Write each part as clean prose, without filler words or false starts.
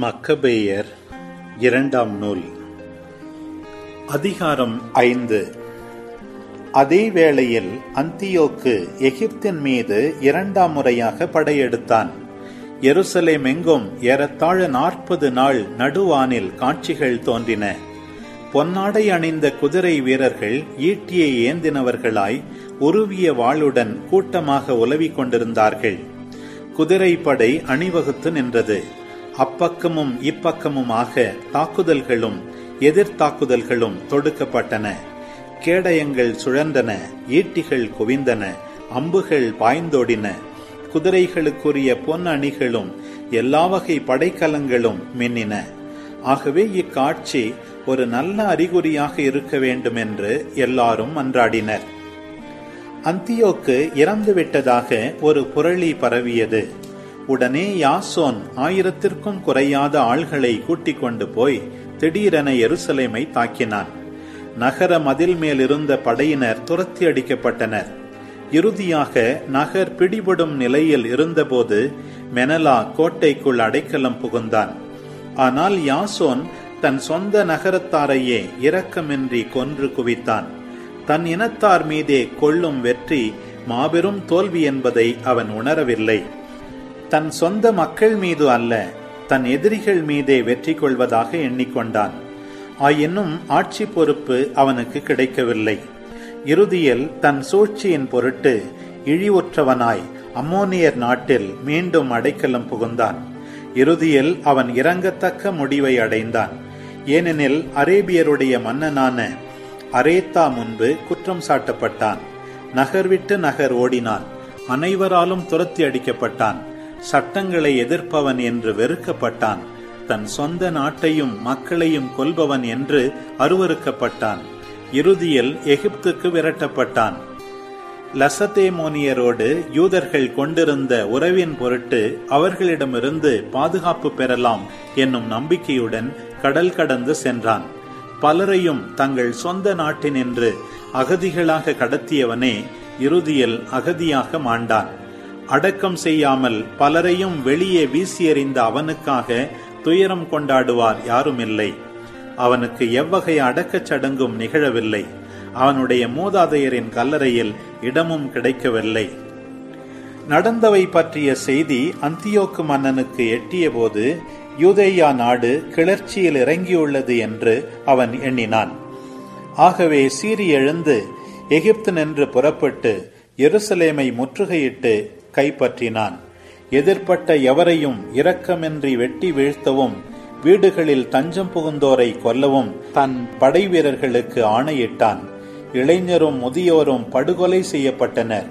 மக்கபேயர் இரண்டாம் நூல் அதிகாரம் 5. அதே வேளையில் அந்தியோக்கு எகிப்தின் மீது இரண்டாம் முறையாக படையெடுத்தான். எருசலேம் எங்கும் ஏறத்தாழ 40 நாள் நடுவானில் காட்சிகள் தோன்றின. பொன்னாடை அணிந்த குதிரை வீரர்கள் ஈட்டியை ஏந்தினவர்களாய் உருவிய வாளுடன் கூட்டமாக உலவிக் கொண்டிருந்தார்கள். குதிரைப்படை அணிவகுத்து நின்றது. அப்பக்கமும் இப்பக்கமுமாக தாக்குதல்களும் எதிர்த்தாக்குதல்களும் தொடுக்கப்பட்டன. கேடயங்கள் சுழன்றன, ஈட்டிகள் குவிந்தன, அம்புகள் பாய்ந்தோடின. குதிரைகளுக்குரிய பொன் அணிகளும் எல்லா வகை படைக்கலங்களும் மின்னின. ஆகவே இக்காட்சி ஒரு நல்ல அறிகுறியாக இருக்க வேண்டும் என்று எல்லாரும் மன்றாடினர். அந்தியோக்கு இறந்துவிட்டதாக ஒரு புரளி பரவியது. உடனே யாசோன் 1000க்கும் குறையாத ஆள்களை கூட்டிக் கொண்டு போய் திடீரென எருசலேமை தாக்கினான். நகர மதில் மேல் இருந்த படையினர் துரத்தி அடிக்கப்பட்டனர். இறுதியாக நகர் பிடிபடும் நிலையில் இருந்தபோது மெனலா கோட்டைக்குள் அடைக்கலம் புகுந்தான். ஆனால் யாசோன் தன் சொந்த நகரத்தாரையே இரக்கமின்றி கொன்று குவித்தான். தன் இனத்தார் மீதே கொள்ளும் வெற்றி மாபெரும் தோல்வி என்பதை அவன் உணரவில்லை. தன் சொந்த மக்கள் மீது அல்ல, தன் எதிரிகள் மீதே வெற்றி கொள்வதாக எண்ணிக்கொண்டான். ஆயினும் ஆட்சி பொறுப்பு அவனுக்கு கிடைக்கவில்லை. இறுதியில் தன் சூழ்ச்சியின் பொருட்டு இழிவுற்றவனாய் அம்மோனியர் நாட்டில் மீண்டும் அடைக்கலம் புகுந்தான். இறுதியில் அவன் இரங்கத்தக்க முடிவை அடைந்தான். ஏனெனில் அரேபியருடைய மன்னனான அரேத்தா முன்பு குற்றம் சாட்டப்பட்டான். நகர் விட்டு நகர் ஓடினான். அனைவராலும் துரத்தி அடிக்கப்பட்டான். சட்டங்களை எதிர்ப்பவன் என்று வெறுக்கப்பட்டான். தன் சொந்த நாட்டையும் மக்களையும் கொல்பவன் என்று அருவருக்கப்பட்டான். இறுதியில் எகிப்துக்கு விரட்டப்பட்டான். லசதேமோனியரோடு யூதர்கள் கொண்டிருந்த உறவின் பொருட்டு அவர்களிடமிருந்து பாதுகாப்பு பெறலாம் என்னும் நம்பிக்கையுடன் கடல் கடந்து சென்றான். பலரையும் தங்கள் சொந்த நாட்டினின்று அகதிகளாக கடத்தியவனே இறுதியில் அகதியாக மாண்டான். அடக்கம் செய்யாமல் பலரையும் வெளியே வீசி எறிந்த அவனுக்காக துயரம் கொண்டாடுவார் யாரும் இல்லை. அவனுக்கு எவ்வகை அடக்கச் சடங்கும் நிகழவில்லை. அவனுடைய மூதாதையரின் கல்லறையில் இடமும் கிடைக்கவில்லை. நடந்தவை பற்றிய செய்தி அந்தியோக்கு மன்னனுக்கு எட்டிய போது யூதேயா நாடு கிளர்ச்சியில் இறங்கியுள்ளது என்று அவன் எண்ணினான். ஆகவே சீறி எழுந்து எகிப்து நின்று புறப்பட்டு எருசலேமை முற்றுகையிட்டு கைப்பற்றினான். எதிர்ப்பட்ட எவரையும் இரக்கமின்றி வெட்டி வீழ்த்தவும் வீடுகளில் தஞ்சம் புகுந்தோரை கொல்லவும் தன் படை வீரர்களுக்கு ஆணையிட்டான். இளைஞரும் முதியோரும் படுகொலை செய்யப்பட்டனர்.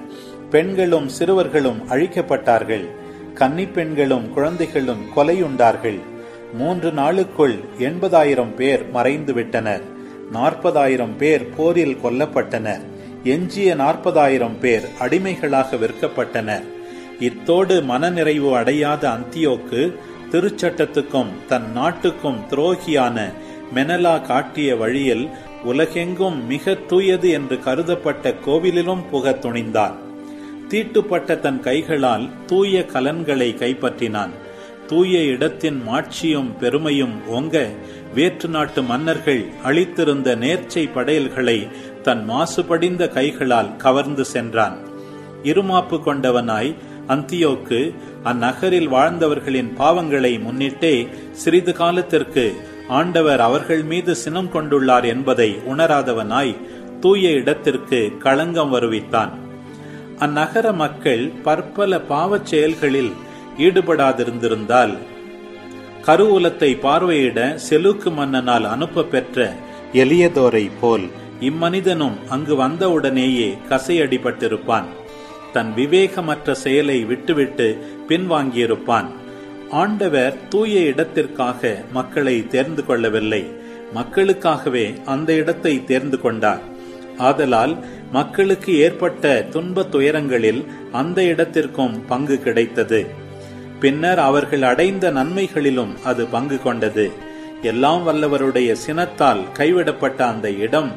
பெண்களும் சிறுவர்களும் அழிக்கப்பட்டார்கள். கன்னி பெண்களும் குழந்தைகளும் கொலையுண்டார்கள். 3 நாளுக்குள் 80,000 பேர் மறைந்துவிட்டனர். 40,000 பேர் போரில் கொல்லப்பட்டனர். எஞ்சிய 40,000 பேர் அடிமைகளாக விற்கப்பட்டனர். இத்தோடு மனநிறைவு அடையாத அந்தியோக்கு திருச்சட்டத்துக்கும் தன் நாட்டுக்கும் துரோகியான மெனலா காட்டிய வழியில் உலகெங்கும் மிக தூயது என்று கருதப்பட்ட கோவிலிலும் புக துணிந்தான். தீட்டுப்பட்ட தன் கைகளால் தூய கலன்களை கைப்பற்றினான். தூய இடத்தின் மாட்சியும் பெருமையும் ஓங்க வேற்று நாட்டு மன்னர்கள் அளித்திருந்த நேர்ச்சை படையல்களை தன் மாசுபடிந்த கைகளால் கவர்ந்து சென்றான். இருமாப்பு கொண்டவனாய் அந்தியோக்கு அந்நகரில் வாழ்ந்தவர்களின் பாவங்களை முன்னிட்டே சிறிது காலத்திற்கு ஆண்டவர் அவர்கள் மீது சினம் கொண்டுள்ளார் என்பதை உணராதவனாய் தூய இடத்திற்கு களங்கம் வருவித்தான். அந்நகர மக்கள் பற்பல பாவச் செயல்களில் ஈடுபடாதிருந்திருந்தால் கருவூலத்தை பார்வையிட செலூக்கு மன்னனால் அனுப்ப பெற்ற எலியதோரை போல் இம்மனிதனும் அங்கு வந்தவுடனேயே கசையடிபட்டிருப்பான். தன் விவேகமற்ற செயலை விட்டுவிட்டு பின்வாங்கியிருப்பான். ஆண்டவர் தூய இடத்திற்காக மக்களை தேர்ந்து கொள்ளவில்லை, மக்களுக்காகவே அந்த இடத்தை தேர்ந்து கொண்டார். ஆதலால் மக்களுக்கு ஏற்பட்ட துன்ப துயரங்களில் அந்த இடத்திற்கும் பங்கு கிடைத்தது. பின்னர் அவர்கள் அடைந்த நன்மைகளிலும் அது பங்கு கொண்டது. எல்லாம் வல்லவருடைய சினத்தால் கைவிடப்பட்ட அந்த இடம்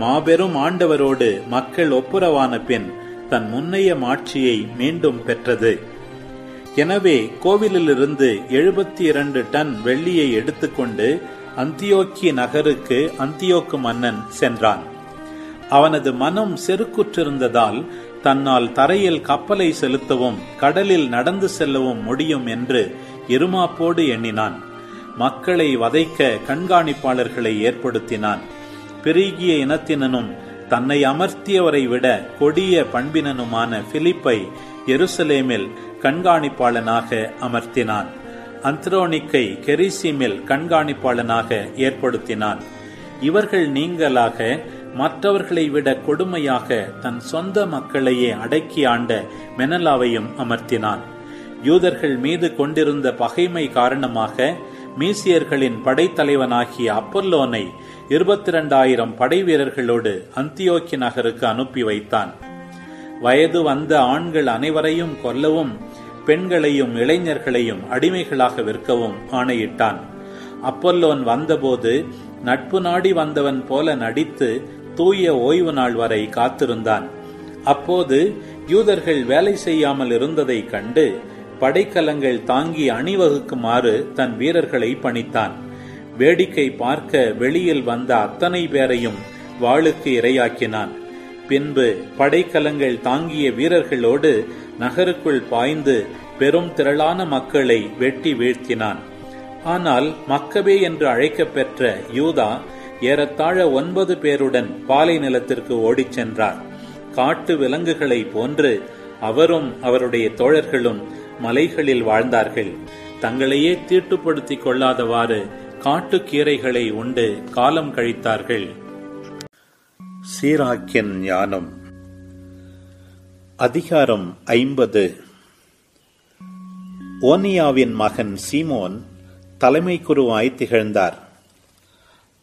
மாபெரும் ஆண்டவரோடு மக்கள் ஒப்புரவான பின் தன் முன்னைய மாட்சியை மீண்டும் பெற்றது. எனவே கோவிலிலிருந்து 72 டன் வெள்ளியை எடுத்துக்கொண்டு அந்தியோக்கி நகருக்கு அந்தியோக்கு மன்னன் சென்றான். அவனது மனம் செருக்குற்றிருந்ததால் தன்னால் தரையில் கப்பலை செலுத்தவும் கடலில் நடந்து செல்லவும் முடியும் என்று இருமாப்போடு எண்ணினான். மக்களை வதைக்க கண்காணிப்பாளர்களை ஏற்படுத்தினான். பிரிகிய இனத்தினனும் தன்னை அமர்த்தியவரை விட கொடிய பண்பினனுமான பிலிப்பை எருசலேமில் கண்காணிப்பாளனாக அமர்த்தினான். அந்த்ரோனிக்கை கெரிசீமில் கண்காணிப்பாளனாக ஏற்படுத்தினான். இவர்கள் நீங்களாக மற்றவர்களை விட கொடுமையாக தன் சொந்த மக்களையே அடக்கி ஆண்ட மெனலாவையும் அமர்த்தினான். யூதர்கள் மீது கொண்டிருந்த பகைமை காரணமாக மீசியர்களின் படைத்தலைவனாகிய அப்பல்லோனை 22,000 படை வீரர்களோடு அந்தியோக்கி நகருக்கு அனுப்பி வைத்தான். வயது வந்த ஆண்கள் அனைவரையும் கொல்லவும் பெண்களையும் இளைஞர்களையும் அடிமைகளாக விற்கவும் ஆணையிட்டான். அப்பல்லோன் வந்தபோது நட்பு நாடி வந்தவன் போல நடித்து தூய ஓய்வு நாள் வரை காத்திருந்தான். அப்போது யூதர்கள் வேலை செய்யாமல் இருந்ததை கண்டு படைக்கலங்கள் தாங்கி அணிவகுக்குமாறு தன் வீரர்களை பணித்தான். வேடிக்கை பார்க்க வெளியில் வந்த அத்தனை பேரையும் வாளுக்கு இரையாக்கினான். பின்பு படைக்கலங்கள் தாங்கிய வீரர்களோடு நகருக்குள் பாய்ந்து பெரும் திரளான மக்களை வெட்டி வீழ்த்தினான். ஆனால் மக்கபே என்று அழைக்கப்பெற்ற யூதா ஏறத்தாழ 9 பேருடன் பாலை நிலத்திற்கு ஓடிச் சென்றார். காட்டு விலங்குகளை போன்று அவரும் அவருடைய தோழர்களும் மலைகளில் வாழ்ந்தார்கள். தங்களையே தீட்டுப்படுத்திக் கொள்ளாதவாறு காட்டுக்கீரைகளை உண்டு காலம் கழித்தார்கள். சீராக்கின் ஞானம். அதிகாரம் 50. ஓனியாவின் மகன் சீமோன் தலைமை குருவாய் திகழ்ந்தார்.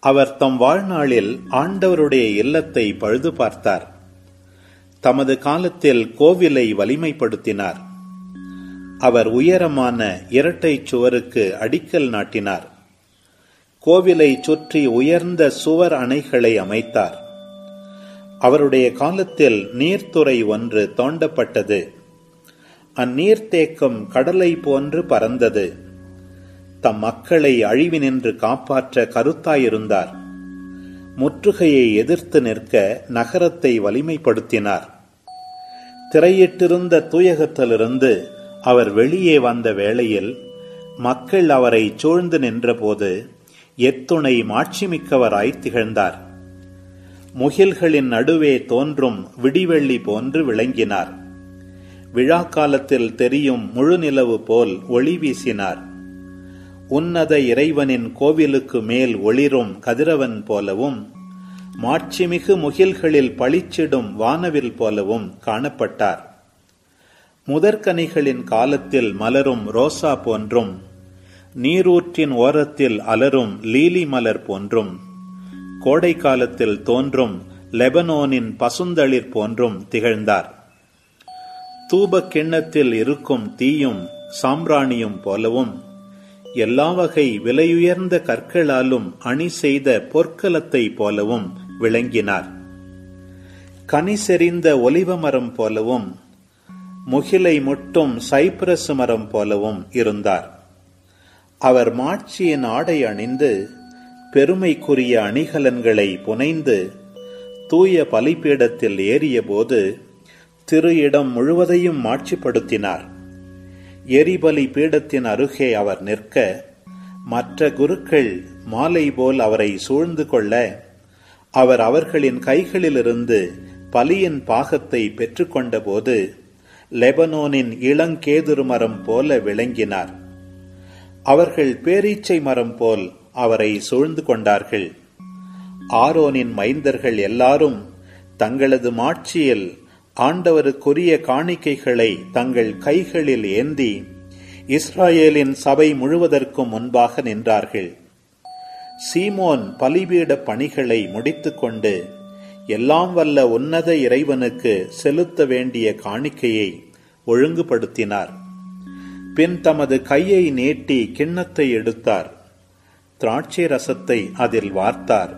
அவர் தம் வாழ்நாளில் ஆண்டவருடைய இல்லத்தை பழுது பார்த்தார். தமது காலத்தில் கோவிலை வலிமைப்படுத்தினார். அவர் உயரமான இரட்டை சுவருக்கு அடிக்கல் நாட்டினார். கோவிலை சுற்றி உயர்ந்த சுவர் அணைகளை அமைத்தார். அவருடைய காலத்தில் நீர்த்துறை ஒன்று தோண்டப்பட்டது. அந்நீர்த்தேக்கம் கடலை போன்று பறந்தது. தம் மக்களை அழிவினின்று காப்பாற்ற கருத்தாயிருந்தார். முற்றுகையை எதிர்த்து நிற்க நகரத்தை வலிமைப்படுத்தினார். திரையிட்டிருந்த தூயகத்திலிருந்து அவர் வெளியே வந்த வேளையில் மக்கள் அவரை சூழ்ந்து நின்றபோது எத்துணை மாட்சிமிக்கவராய் திகழ்ந்தார். முகில்களின் நடுவே தோன்றும் விடிவெள்ளி போன்று விளங்கினார். விழா காலத்தில் தெரியும் முழுநிலவு போல் ஒளி வீசினார். உன்னத இறைவனின் கோவிலுக்கு மேல் ஒளிரும் கதிரவன் போலவும் மாட்சிமிகு முகில்களில் பளிச்சிடும் வானவில் போலவும் காணப்பட்டார். முதற்கனிகளின் காலத்தில் மலரும் ரோசா போன்றும் நீரூற்றின் ஓரத்தில் அலரும் லீலி மலர் போன்றும் கோடை காலத்தில் தோன்றும் லெபனோனின் பசுந்தளிர் போன்றும் திகழ்ந்தார். தூப கிண்ணத்தில் இருக்கும் தீயும் சாம்பிராணியும் போலவும் எல்லா வகை விலையுயர்ந்த கற்களாலும் அணி செய்த பொற்கலத்தை போலவும் விளங்கினார். கனி செறிந்த ஒலிவ மரம் போலவும் முகிலை முட்டும் சைப்ரஸ் மரம் போலவும் இருந்தார். அவர் மாட்சியின் ஆடை அணிந்து பெருமைக்குரிய அணிகலன்களை புனைந்து தூய பலிபீடத்தில் ஏறிய போது திரு இடம் முழுவதையும் மாட்சிப்படுத்தினார். எரிபலி பீடத்தின் அருகே அவர் நிற்க மற்ற குருக்கள் மாலை போல் அவரை சூழ்ந்து கொள்ள அவர் அவர்களின் கைகளிலிருந்து பலியின் பாகத்தை பெற்றுக்கொண்ட போது லெபனோனின் இளங்கேதுரு மரம் போல விளங்கினார். அவர்கள் பேரீச்சை மரம் போல் அவரை சூழ்ந்து கொண்டார்கள். ஆரோனின் மைந்தர்கள் எல்லாரும் தங்களது மாட்சியில் ஆண்டவருக்குரிய காணிக்கைகளை தங்கள் கைகளில் ஏந்தி இஸ்ராயேலின் சபை முழுவதற்கும் முன்பாக நின்றார்கள். சீமோன் பலிபீட பணிகளை முடித்துக்கொண்டு எல்லாம் வல்ல உன்னத இறைவனுக்கு செலுத்த வேண்டிய காணிக்கையை ஒழுங்குபடுத்தினார். பின் தமது கையை நீட்டி கிண்ணத்தை எடுத்தார். திராட்சை ரசத்தை அதில் வார்த்தார்.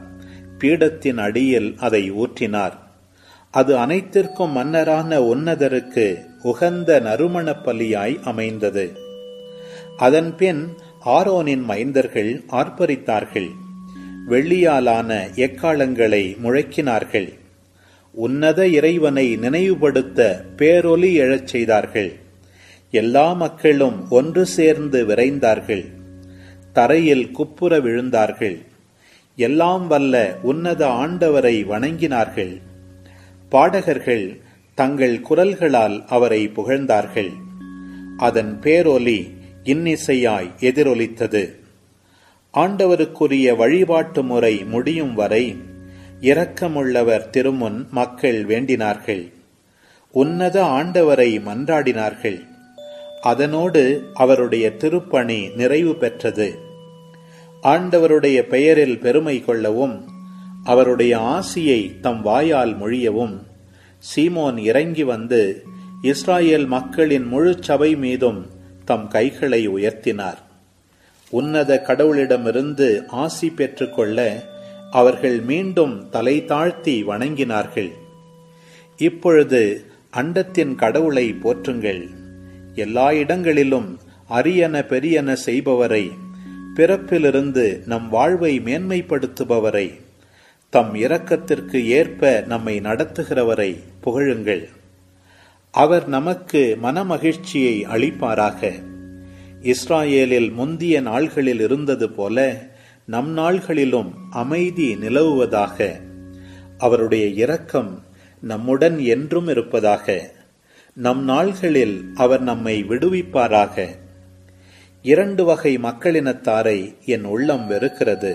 பீடத்தின் அடியில் அதை ஊற்றினார். அது அனைத்திற்கும் மன்னரான உன்னதருக்கு உகந்த நறுமணப் பலியாய் அமைந்தது. அதன்பின் ஆரோனின் மைந்தர்கள் ஆர்ப்பரித்தார்கள். வெள்ளியாலான எக்காளங்களை முழக்கினார்கள். உன்னத இறைவனை நினைவுபடுத்த பேரொலி எழச் செய்தார்கள். எல்லா மக்களும் ஒன்று சேர்ந்து விரைந்தார்கள். தரையில் குப்புற விழுந்தார்கள். எல்லாம் வல்ல உன்னத ஆண்டவரை வணங்கினார்கள். பாடகர்கள் தங்கள் குரல்களால் அவரை புகழ்ந்தார்கள். அதன் பேரொலி இன்னிசையாய் எதிரொலித்தது. ஆண்டவருக்குரிய வழிபாட்டு முறை முடியும் வரை இரக்கமுள்ளவர் திருமுன் மக்கள் வேண்டினார்கள். உன்னத ஆண்டவரை மன்றாடினார்கள். அதனோடு அவருடைய திருப்பணி நிறைவு பெற்றது. ஆண்டவருடைய பெயரில் பெருமை கொள்ளவும் அவருடைய ஆசியை தம் வாயால் மொழியவும் சீமோன் இறங்கி வந்து இஸ்ராயேல் மக்களின் முழு சபை மீதும் தம் கைகளை உயர்த்தினார். உன்னத கடவுளிடமிருந்து ஆசி பெற்றுக்கொள்ள அவர்கள் மீண்டும் தலை தாழ்த்தி வணங்கினார்கள். இப்பொழுது அண்டத்தின் கடவுளை போற்றுங்கள். எல்லா இடங்களிலும் அரியன பெரியன செய்பவரை, பிறப்பிலிருந்து நம் வாழ்வை மேன்மைப்படுத்துபவரை, தம் இரக்கத்திற்கு ஏற்ப நம்மை நடத்துகிறவரை புகழுங்கள். அவர் நமக்கு மனமகிழ்ச்சியை அளிப்பாராக. இஸ்ராயேலில் முந்திய நாள்களில் இருந்தது போல நம் நாள்களிலும் அமைதி நிலவுவதாக. அவருடைய இரக்கம் நம்முடன் என்றும் இருப்பதாக. நம் நாள்களில் அவர் நம்மை விடுவிப்பாராக. 2 வகை மக்களினத்தாரை என் உள்ளம் வெறுக்கிறது.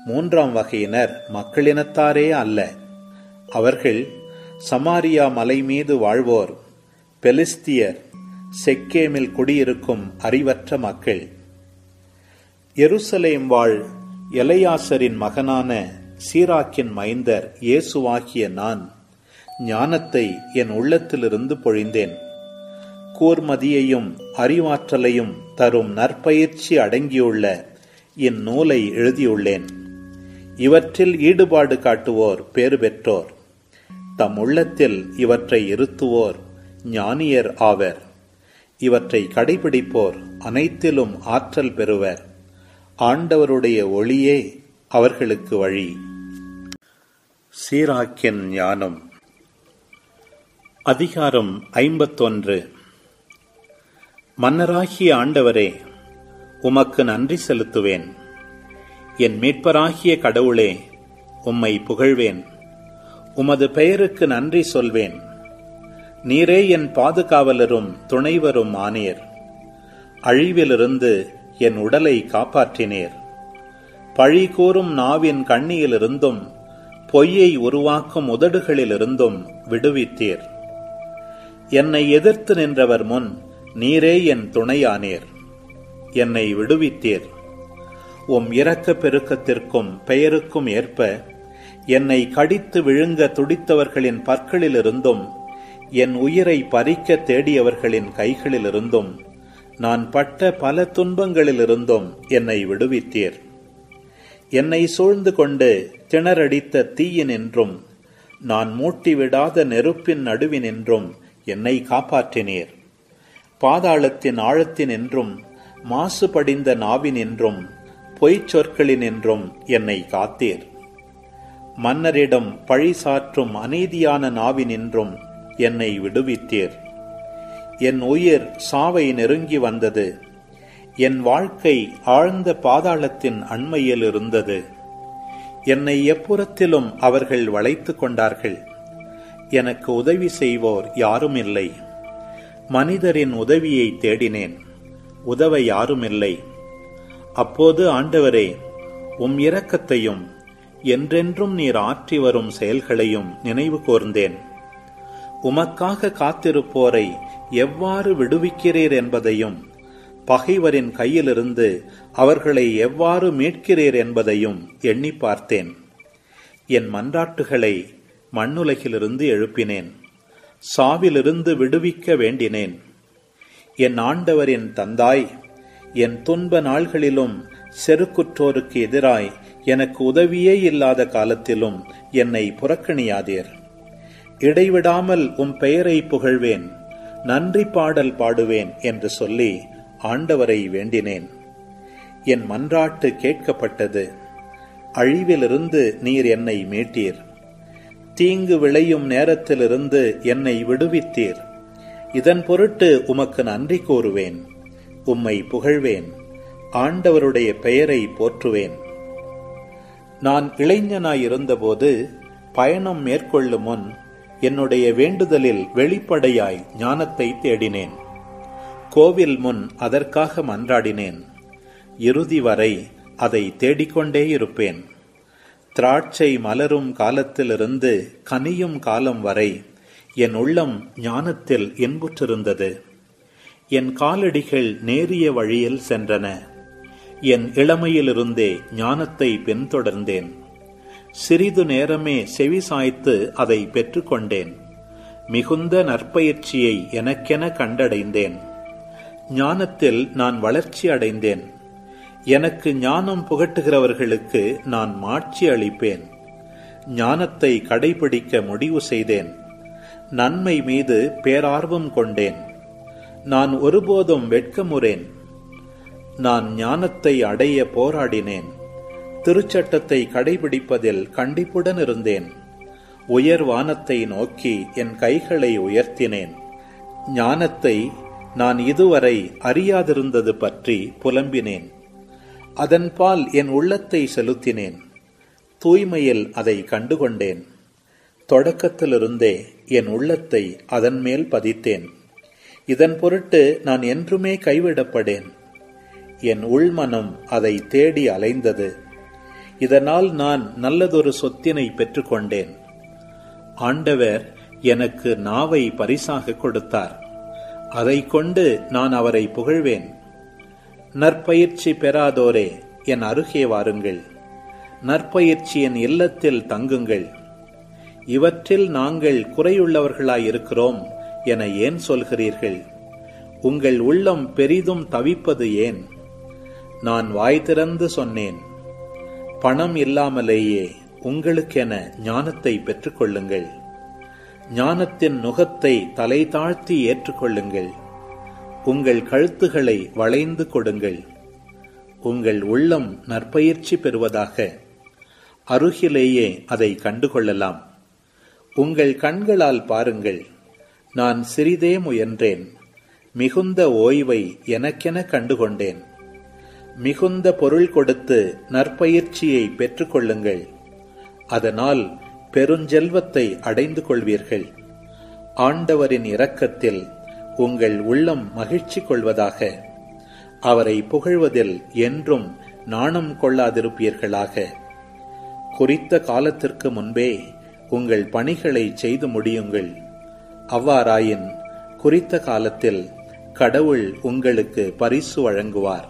3ஆம் வகையினர் மக்களினத்தாரே அல்ல. அவர்கள் சமாரியா மலை மீது வாழ்வோர், பெலிஸ்தியர், செக்கேமில் குடியிருக்கும் அறிவற்ற மக்கள். எருசலேம் வாழ் எலையாசரின் மகனான சீராக்கின் மைந்தர் இயேசுவாகிய நான் ஞானத்தை என் உள்ளத்திலிருந்து பொழிந்தேன். கூர்மதியையும் அறிவாற்றலையும் தரும் நற்பயிற்சி அடங்கியுள்ள இந்நூலை எழுதியுள்ளேன். இவற்றில் ஈடுபாடு காட்டுவோர் பேறு பெற்றோர். தம் உள்ளத்தில் இவற்றை இருத்துவோர் ஞானியர் ஆவர். இவற்றை கடைபிடிப்போர் அனைத்திலும் ஆற்றல் பெறுவர். ஆண்டவருடைய ஒளியே அவர்களுக்கு வழி. சீராக்கின் ஞானம். அதிகாரம் 51. மன்னராகிய ஆண்டவரே, உமக்கு நன்றி செலுத்துவேன். என் மீட்பராகிய கடவுளே, உம்மை புகழ்வேன். உமது பெயருக்கு நன்றி சொல்வேன். நீரே என் பாதுகாவலரும் துணைவரும் ஆனீர். அழிவிலிருந்து என் உடலை காப்பாற்றினீர். பழி கூறும் நாவின் கண்ணியிலிருந்தும் பொய்யை உருவாக்கும் உதடுகளிலிருந்தும் விடுவித்தீர். என்னை எதிர்த்து நின்றவர் முன் நீரே என் துணையானீர். என்னை விடுவித்தீர். உம் இரக்க பெருக்கத்திற்கும் பெயருக்கும் ஏற்ப என்னை கடித்து விழுங்க துடித்தவர்களின் பற்களிலிருந்தும் என் உயிரை பறிக்க தேடியவர்களின் கைகளிலிருந்தும் நான் பட்ட பல துன்பங்களிலிருந்தும் என்னை விடுவித்தீர். என்னை சூழ்ந்து கொண்டு திணறடித்த தீயினின்றும் நான் மூட்டிவிடாத நெருப்பின் நடுவினின்றும் என்னை காப்பாற்றினீர். பாதாளத்தின் ஆழத்தினின்றும் மாசுபடிந்த நாவினின்றும் பொய்ச் சொற்களினின்றும் என்னை காத்தீர். மன்னரிடம் பழி சாற்றும் அநீதியான நாவினின்றும் என்னை விடுவித்தீர். என் உயிர் சாவை நெருங்கி வந்தது. என் வாழ்க்கை ஆழ்ந்த பாதாளத்தின் அண்மையில் இருந்தது. என்னை எப்புறத்திலும் அவர்கள் வளைத்து கொண்டார்கள். எனக்கு உதவி செய்வோர் யாரும் இல்லை. மனிதரின் உதவியை தேடினேன், உதவ யாரும் இல்லை. அப்போது ஆண்டவரே, உம் இரக்கத்தையும் என்றென்றும் நீர் ஆற்றி வரும் செயல்களையும் நினைவு கூர்ந்தேன். உமக்காக காத்திருப்போரை எவ்வாறு விடுவிக்கிறீர் என்பதையும் பகைவரின் கையிலிருந்து அவர்களை எவ்வாறு மீட்கிறீர் என்பதையும் எண்ணி பார்த்தேன். என் மன்றாட்டுகளை மண்ணுலகிலிருந்து எழுப்பினேன். சாவிலிருந்து விடுவிக்க வேண்டினேன். என் ஆண்டவரின் தந்தாய், என் துன்ப நாள்களிலும் செருக்குற்றோருக்கு எதிராய் எனக்கு உதவியே இல்லாத காலத்திலும் என்னை புறக்கணியாதீர். இடைவிடாமல் உம் பெயரை புகழ்வேன். நன்றி பாடல் பாடுவேன் என்று சொல்லி ஆண்டவரை வேண்டினேன். என் மன்றாட்டு கேட்கப்பட்டது. அழிவிலிருந்து நீர் என்னை மீட்டீர். தீங்கு விளையும் நேரத்திலிருந்து என்னை விடுவித்தீர். இதன் பொருட்டு உமக்கு நன்றி கூறுவேன். உம்மை புகழ்வேன். ஆண்டவருடைய பெயரை போற்றுவேன். நான் இளைஞனாயிருந்தபோது பயணம் மேற்கொள்ளும் முன் என்னுடைய வேண்டுதலில் வெளிப்படையாய் ஞானத்தை தேடினேன். கோவில் முன் அதற்காக மன்றாடினேன். இறுதி வரை அதை தேடிக்கொண்டே இருப்பேன். திராட்சை மலரும் காலத்திலிருந்து கனியும் காலம் வரை என் உள்ளம் ஞானத்தில் இன்புற்றிருந்தது. என் காலடிகள் நேரிய வழியில் சென்றன. என் இளமையிலிருந்தே ஞானத்தை பின்தொடர்ந்தேன். சிறிது நேரமே செவி சாய்த்து அதை பெற்றுக்கொண்டேன். மிகுந்த நற்பயிற்சியை எனக்கென கண்டடைந்தேன். ஞானத்தில் நான் வளர்ச்சி அடைந்தேன். எனக்கு ஞானம் புகட்டுகிறவர்களுக்கு நான் மாட்சி அளிப்பேன். ஞானத்தை கடைபிடிக்க முடிவு செய்தேன். நன்மை மீது பேரார்வம் கொண்டேன். நான் ஒருபோதும் வெட்கமுறேன். நான் ஞானத்தை அடைய போராடினேன். திருச்சட்டத்தை கடைபிடிப்பதில் கண்டிப்புடன் இருந்தேன். உயர் வானத்தை நோக்கி என் கைகளை உயர்த்தினேன். ஞானத்தை நான் இதுவரை அறியாதிருந்தது பற்றி புலம்பினேன். அதன்பால் என் உள்ளத்தை செலுத்தினேன். தூய்மையில் அதை கண்டுகொண்டேன். தொடக்கத்திலிருந்தே என் உள்ளத்தை அதன் மேல் பதித்தேன். இதன் பொருட்டு நான் என்றுமே கைவிடப்படேன். என் உள்மனம் அதை தேடி அலைந்தது. இதனால் நான் நல்லதொரு சொத்தினை பெற்றுக்கொண்டேன். ஆண்டவர் எனக்கு நாவை பரிசாக கொடுத்தார். அதை கொண்டு நான் அவரை புகழ்வேன். நற்பயிற்சி பெறாதோரே, என் அருகே வாருங்கள். நற்பயிற்சியின் இல்லத்தில் தங்குங்கள். இவற்றில் நாங்கள் குறையுள்ளவர்களாயிருக்கிறோம் என ஏன் சொல்கிறீர்கள்? உங்கள் உள்ளம் பெரிதும் தவிப்பது ஏன்? நான் வாய் திறந்து சொன்னேன். பணம் இல்லாமலேயே உங்களுக்கென ஞானத்தை பெற்றுக்கொள்ளுங்கள். ஞானத்தின் நுகத்தை தலை தாழ்த்தி ஏற்றுக்கொள்ளுங்கள். உங்கள் கழுத்துகளை வளைந்து கொடுங்கள். உங்கள் உள்ளம் நற்பயிற்சி பெறுவதாக. அருகிலேயே அதை கண்டுகொள்ளலாம். உங்கள் கண்களால் பாருங்கள். நான் சிறிதே முயன்றேன். மிகுந்த ஓய்வை எனக்கென கண்டுகொண்டேன். மிகுந்த பொருள் கொடுத்து நற்பயிற்சியை பெற்றுக்கொள்ளுங்கள். அதனால் பெருஞ்செல்வத்தை அடைந்து கொள்வீர்கள். ஆண்டவரின் இரக்கத்தில் உங்கள் உள்ளம் மகிழ்ச்சி கொள்வதாக. அவரை புகழ்வதில் என்றும் நாணம் கொள்ளாதிருப்பீர்களாக. குறித்த காலத்திற்கு முன்பே உங்கள் பணிகளை செய்து முடியுங்கள். அவ்வாறாயின் குறித்த காலத்தில் கடவுள் உங்களுக்கு பரிசு வழங்குவார்.